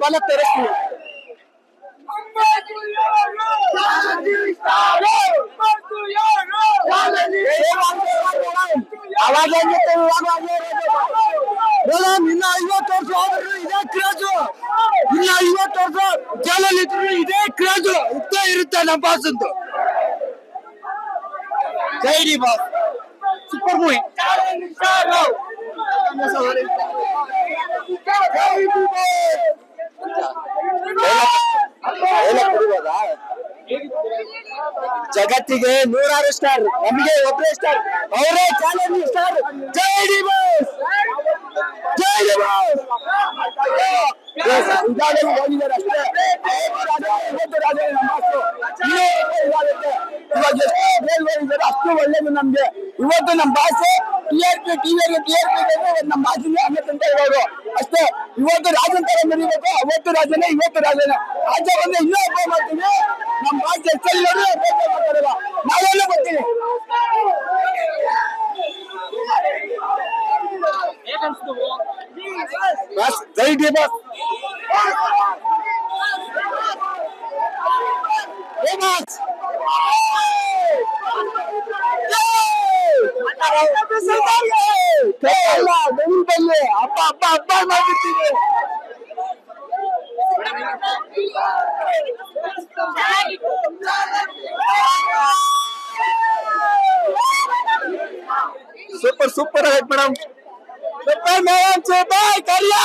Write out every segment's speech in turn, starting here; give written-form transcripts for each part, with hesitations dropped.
ಬಲ ತೋರಿಸ್ತೀವಿ. ಅವಾಗ ಇನ್ನ 50 ವರ್ಷ ಆದ್ರೂ ಇದೇ ಕ್ರೇಜು, ಇನ್ನ 50 ವರ್ಷ ಜೈಲಲ್ಲಿ ಇದ್ರು ಇದೇ ಕ್ರೇಜು ಇದ್ದೇ ಇರುತ್ತೆ ನಮ್ಮ ಬಾಸಂದು. ಜೈ ಡಿ ಬಾಸ್ ಸೂಪರ್ ಮೂವಿ. ಜಗತ್ತಿಗೆ 100 ಸ್ಟಾರ್, ನಮಗೆ ಒಬ್ಬರೇ ಸ್ಟಾರ್, ಅವರೇ ಚಾಲೆಂಜ್ ಸ್ಟಾರ್. ಜೈ ಡಿ ಬಾಸ್, ಜೈ ಡಿ ಬಾಸ್. ಹೋಗಿದ್ದಾರೆ ಅಷ್ಟೇ. ಅಷ್ಟು ಒಳ್ಳೇದು ನಮ್ಗೆ. ಇವತ್ತು ನಮ್ಮ ಭಾಷೆ ಟಿಆರ್ಪಿ ನಮ್ಮ ಭಾಷೆಗೆ ಅನ್ನಕ್ಕಂತ ಹೇಳೋದು ಅಷ್ಟೇ. ಇವತ್ತು ರಾಜನ್ ತರ ಮರಿಬೇಕು, ಅವತ್ತು ರಾಜನೇ ಇವತ್ತು ರಾಜನೇ. ರಾಜ ಬಂದ್ರೆ ಇನ್ನೂ ಹಬ್ಬ ಮಾಡ್ತೀವಿ. ನಮ್ಮ ಭಾಷೆ ಎಲ್ಲರೂ ಮಾಡ್ತಾರಲ್ಲ, ನಾವೆಲ್ಲ ಬರ್ತೀವಿ. ಜೈ ಡಿ ಬಾಸ್. ಹಬ್ಬ ಹಬ್ಬ ಹಬ್ಬ ಮಾಡ್ಬಿಡ್ತೀವಿ. ಸೂಪರ್ ಸೂಪರ್ ಆಗೈತೆ ಮೇಡಮ್. ಸೂಪರ್ ಮೇಡಮ್, ಸೂಪರ್ ಕರಿಯ.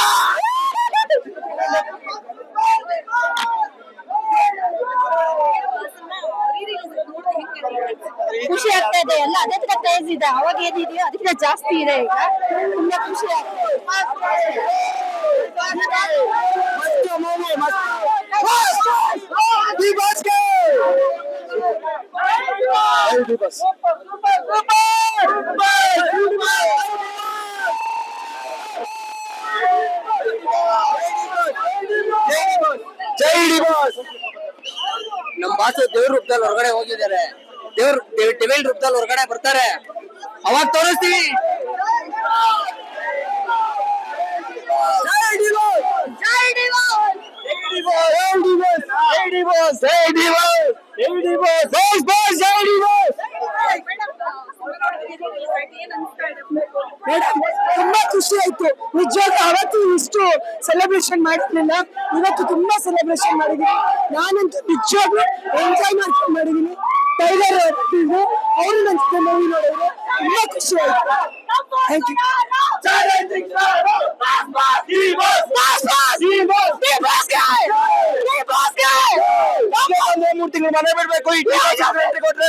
ಖುಷಿ ಆಗ್ತಾ ಇದೆ. ಎಲ್ಲ ಅದೇ ತರ ಕ್ರೇಜ್ ಇದೆ, ಅವಾಗ ಏನಿದೆಯೋ ಅದಕ್ಕಿಂತ ಜಾಸ್ತಿ ಇದೆ ಈಗ. ತುಂಬಾ ಖುಷಿ ಆಗ್ತಾ ಇದೆ. ಜೈ ಡಿ ಬಾಸ್. ನಮ್ಮ ಭಾಷೆ ದೇವ್ರ ರೂಪದಲ್ಲಿ ಹೊರಗಡೆ ಹೋಗಿದ್ದಾರೆ, ಡಿವೈನ್ ರೂಪದಲ್ಲಿ ಹೊರಗಡೆ ಬರ್ತಾರೆ, ಅವಾಗ ತೋರಿಸ್ತೀವಿ. ಜೈ ಡಿ ಬಾಸ್, ಜೈ ಡಿ ಬಾಸ್, ಜೈ ಡಿ ಬಾಸ್, ಜೈ ಡಿ ಬಾಸ್, ಜೈ ಡಿ ಬಾಸ್, ಜೈ ಡಿ ಬಾಸ್, ಬಾಸ್ ಬಾಸ್, ಜೈ ಡಿ ಬಾಸ್. ಮೇಡಮ್ ತುಂಬಾ ಖುಷಿ ಆಯ್ತು ನಿಜವಾಗ್ಲೂ. ಅವತ್ತು ಇಷ್ಟು ಸೆಲೆಬ್ರೇಷನ್ ಮಾಡಿರ್ಲಿಲ್ಲ, ಇವತ್ತು ತುಂಬಾ ಸೆಲೆಬ್ರೇಷನ್ ಮಾಡಿದೀನಿ. ನಾನಂತೂ ನಿಜವಾಗ್ಲೂ ಎಂಜಾಯ್ ಮಾಡ್ಕೊಂಡು ಮಾಡಿದೀನಿ. ಟೈಗರ್ ಅವರು ನನ್ನ ಜೊತೆ ಮೂವಿ ನೋಡಿದ್ರು, ತುಂಬಾ ಖುಷಿ ಆಯ್ತು. Thank you. 3 ತಿಂಗಳು ಮನೆ ಬಿಡ್ಬೇಕು. ಕೊಟ್ರೆ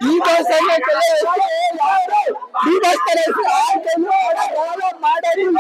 ಈ ಬಸ್ ಮಾಡೋದಿಲ್ಲ.